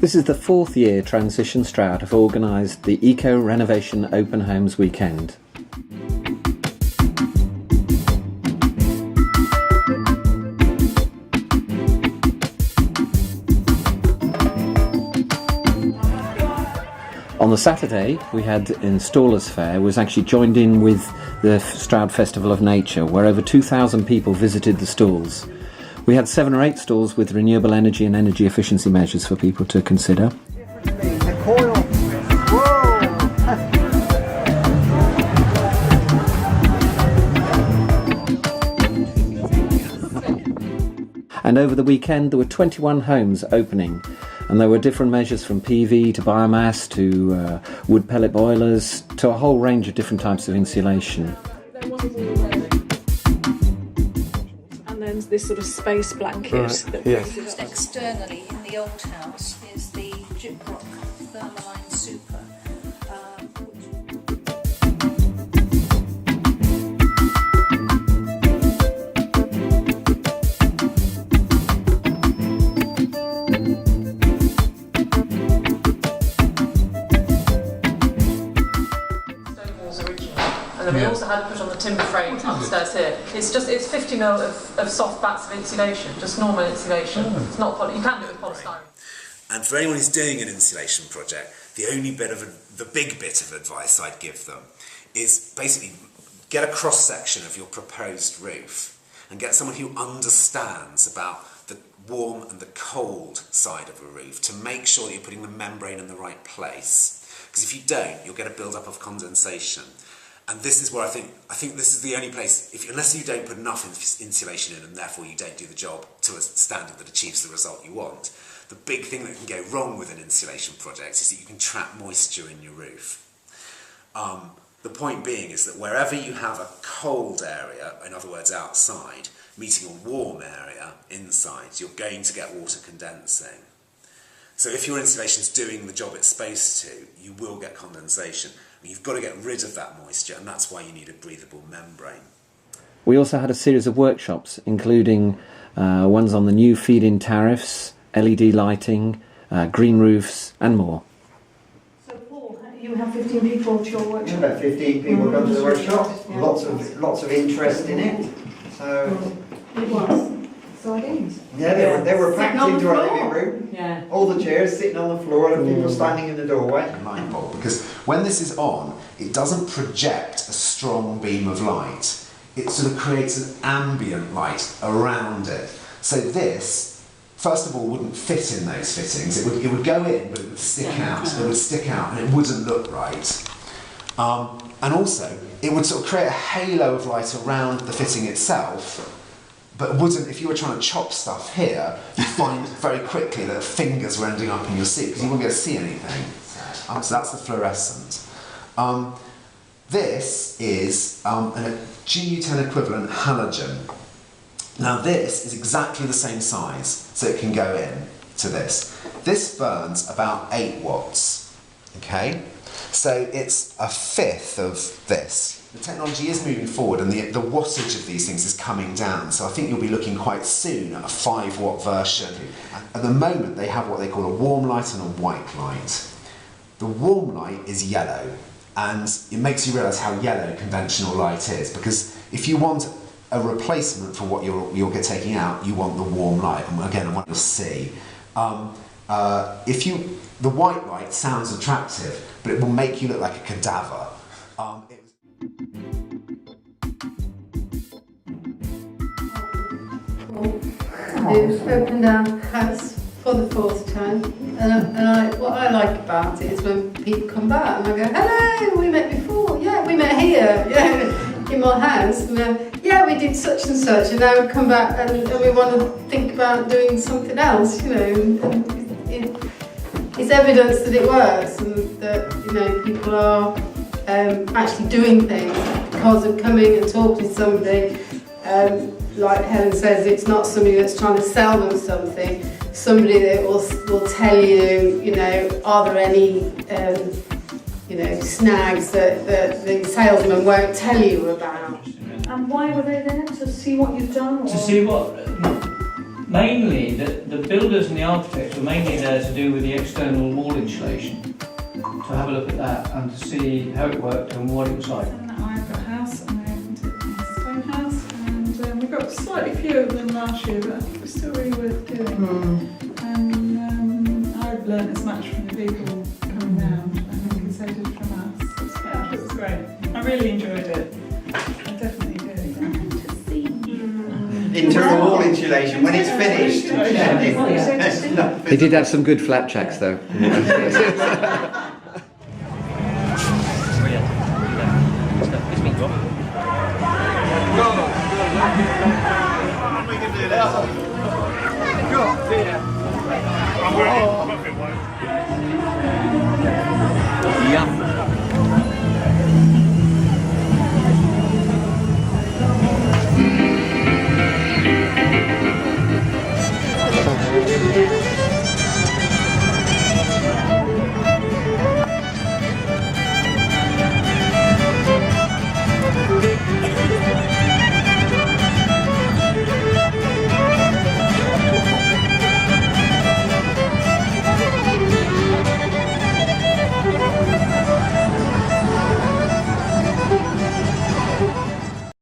This is the 4th year Transition Stroud have organised the Eco-Renovation Open Homes weekend. On the Saturday we had Installers Fair, was actually joined in with the Stroud Festival of Nature, where over 2,000 people visited the stalls. We had 7 or 8 stalls with renewable energy and energy efficiency measures for people to consider. The coil. And over the weekend there were 21 homes opening, and there were different measures from PV to biomass to wood pellet boilers to a whole range of different types of insulation. And this sort of space blanket. Right. Yes. Just externally in the old house is the gyprock thermaline super. Stone walls originally, and then we also had to put on the timber frame upstairs here. It's 50 mil of soft bats of insulation, just normal insulation. It's not you can do it with polystyrene. And for anyone who's doing an insulation project, the big bit of advice I'd give them is basically get a cross section of your proposed roof and get someone who understands about the warm and the cold side of a roof to make sure that you're putting the membrane in the right place. Because if you don't, you'll get a build-up of condensation. And this is where I think this is the only place, unless you don't put enough insulation in and therefore you don't do the job to a standard that achieves the result you want, the big thing that can go wrong with an insulation project is that you can trap moisture in your roof. The point being is that wherever you have a cold area, in other words outside, meeting a warm area inside, you're going to get water condensing. So if your insulation is doing the job it's supposed to, you will get condensation. And you've got to get rid of that moisture, and that's why you need a breathable membrane. We also had a series of workshops, including ones on the new feed-in tariffs, LED lighting, green roofs and more. So Paul, you have 15 people to your workshop? About 15 people come to the workshop. Yeah. Lots of interest in it. So It was. Sardines. yeah, they were packed Sitting on into the our floor. living room. Yeah. All the chairs sitting on the floor and people standing in the doorway. Light bulb, because when this is on, it doesn't project a strong beam of light. It sort of creates an ambient light around it. So this, first of all, wouldn't fit in those fittings. It would go in, but it would stick out. It would stick out, and it wouldn't look right. And also, it would sort of create a halo of light around the fitting itself. But wouldn't, if you were trying to chop stuff here, you'd find very quickly that fingers were ending up in your seat because you wouldn't be able to see anything. So that's the fluorescent. This is a GU10 equivalent halogen. Now this is exactly the same size, so it can go in to this. This burns about 8 watts, okay? So it's a fifth of this. The technology is moving forward and the wattage of these things is coming down, so I think you'll be looking quite soon at a 5 watt version. At the moment they have what they call a warm light and a white light. The warm light is yellow, and it makes you realise how yellow conventional light is, because if you want a replacement for what you're taking out, you want the warm light, and again I want to see. The white light sounds attractive, but it will make you look like a cadaver. We've opened our house for the 4th time, and what I like about it is when people come back and I go, hello, we met before, yeah, we met here, yeah, in my house, yeah, we did such and such, and now we come back and we want to think about doing something else, you know, and it's evidence that it works and that, you know, people are actually doing things because of coming and talking to somebody. Like Helen says, it's not somebody that's trying to sell them something, somebody that will tell you, you know, are there any snags that the salesman won't tell you about. And why were they there? To see what you've done? Or? To see what, mainly, the builders and the architects were mainly there to do with the external wall insulation. To have a look at that and to see how it worked and what it was like. I've got a house and I opened it in a stone house, and we got slightly fewer than last year, but I think it was still really worth doing. And I've learnt as much from the people coming round, I think, as they did from us. Yeah, it was great. I really enjoyed it. I definitely do. Internal wall insulation, when it's finished. They did have some good flapjacks though. We can do this.